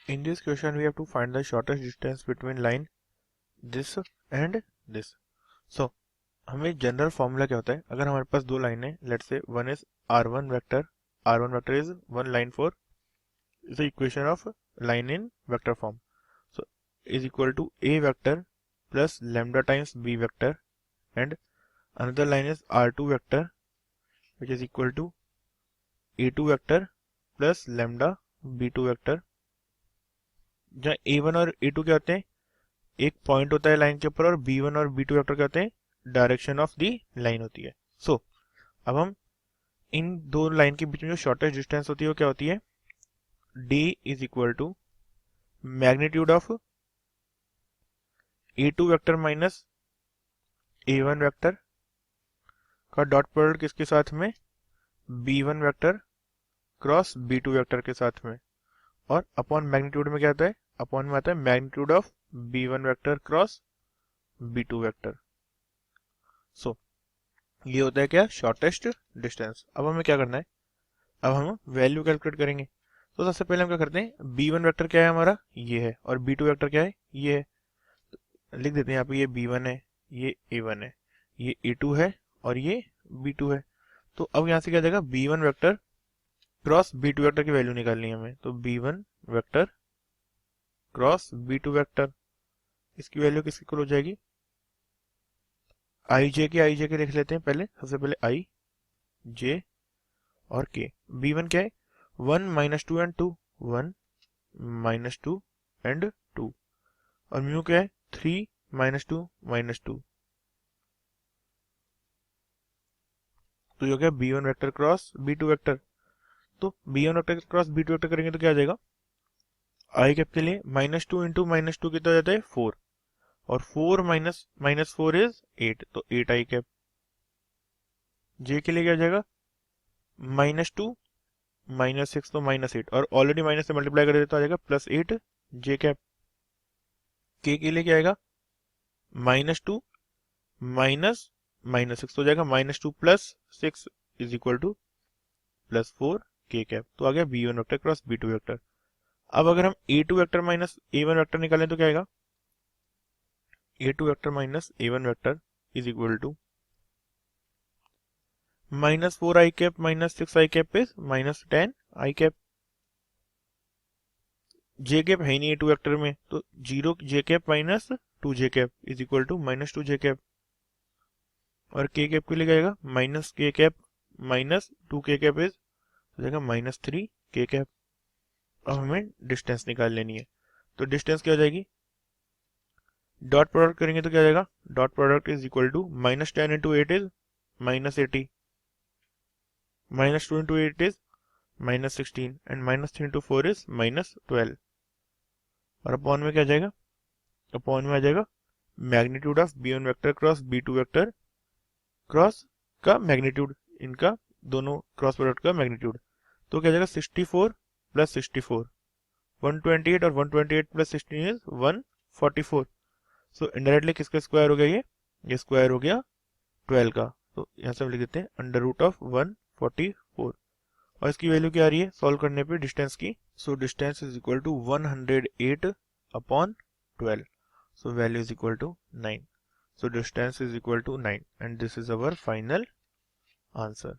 In this question, we have to find the shortest distance between line this and this. So, हमें general formula क्या होता है, अगर हमारे पास दो लाइन है, let's say one is r1 vector is one line for is the equation of line in vector form. So, is equal to a vector plus lambda times b vector, and another line is r2 vector which is equal to a2 vector plus lambda b2 vector. जहाँ a1 और a2 क्या होते हैं, एक point होता है line के ऊपर, और b1 और b2 वेक्टर क्या होते हैं, डायरेक्शन ऑफ दी लाइन होती है. सो अब हम इन दो लाइन के बीच में जो शॉर्टेस्ट डिस्टेंस होती है वो क्या होती है, d is equal to magnitude of a2 vector minus a1 vector का डॉट प्रोडक्ट किसके साथ में, b1 vector cross b2 vector के साथ में, और अपॉन मैग्नीट्यूड में क्या आता है, अपॉन में आता है magnitude of b1 vector cross b2 vector. So ये होता है क्या, शॉर्टेस्ट डिस्टेंस. अब हमें क्या करना है, अब हम वैल्यू कैलकुलेट करेंगे. तो सबसे पहले हम क्या करते हैं, b1 वेक्टर क्या है हमारा, ये है, और b2 वेक्टर क्या है, ये है. तो लिख देते हैं यहाँ पे, ये b1 है, ये a1 है, ये a2 है, और ये b2 है. तो अब यहाँ से क्या जाएगा, b1 vector cross b2 vector की वैल्यू निकालनी है हमें. तो b1 vector cross b2 vector, इसकी वैल्यू किसकी इक्वल हो जाएगी, आई जे के लिख लेते हैं पहले. सबसे पहले आई जे और के. b1 क्या है, 1 माइनस 2 एंड 2, 1 माइनस 2 एंड 2, और म्यू क्या है, 3 माइनस 2 माइनस 2. तो ये क्या, b1 vector cross b2 vector. तो b1 vector cross b2 vector करेंगे तो क्या आ जाएगा, आई कैप के लिए माइनस 2 इंटू माइनस 2 कितना जाता है, 4, और 4 माइनस माइनस 4 इज 8, तो 8 आई कैप. जे के लिए क्या जाएगा, माइनस 2 माइनस 6 तो माइनस 8, और ऑलरेडी माइनस से मल्टीप्लाई कर देते तो आ जाएगा प्लस 8 जे कैप. के लिए क्या आएगा, माइनस 2 माइनस माइनस 6 तो हो जाएगा minus 2 plus 6 is equal two plus 4 के कैप. तो आ गया b1 vector cross b2 vector. अब अगर हम a2 vector minus a1 vector निकालें तो क्या आएगा, a2 vector minus a1 vector is equal to minus 4 I cap minus 6 I cap is minus 10 I cap. J cap है ही नहीं a2 वेक्टर में, तो 0 J cap minus 2 J cap is equal to minus 2 J cap. और K cap के लिए क्या आएगा, माइनस के कैप माइनस 2 के कैप इज हो जाएगा माइनस 3 के कैप. अब हमें डिस्टेंस निकाल लेनी है. तो डिस्टेंस क्या हो जाएगी, डॉट प्रोडक्ट करेंगे तो क्या हो जाएगा, dot product is equal to minus 10 into 8 is minus 80, minus 2 into 8 is minus 16, and minus 3 into 4 is minus 12. और अपॉन में क्या आ जाएगा, अपॉन में आ जाएगा magnitude of b1 vector cross b2 vector cross का मैग्नीट्यूड, इनका दोनों क्रॉस प्रोडक्ट का मैग्नीट्यूड. तो क्या जाएगा, 64 प्लस 64, 128, और 128 प्लस 16 इज 144. सो इनडायरेक्टली किसका स्क्वायर हो गया, ये स्क्वायर हो गया 12 का. तो यहाँ से हम लिख देते हैं अंडर रूट ऑफ 144. और इसकी वैल्यू क्या आ रही है सॉल्व करने पे डिस्टेंस की. So distance is equal to 108 upon 12. So value is equal to 9. So distance is equal to 9, and this is our final answer.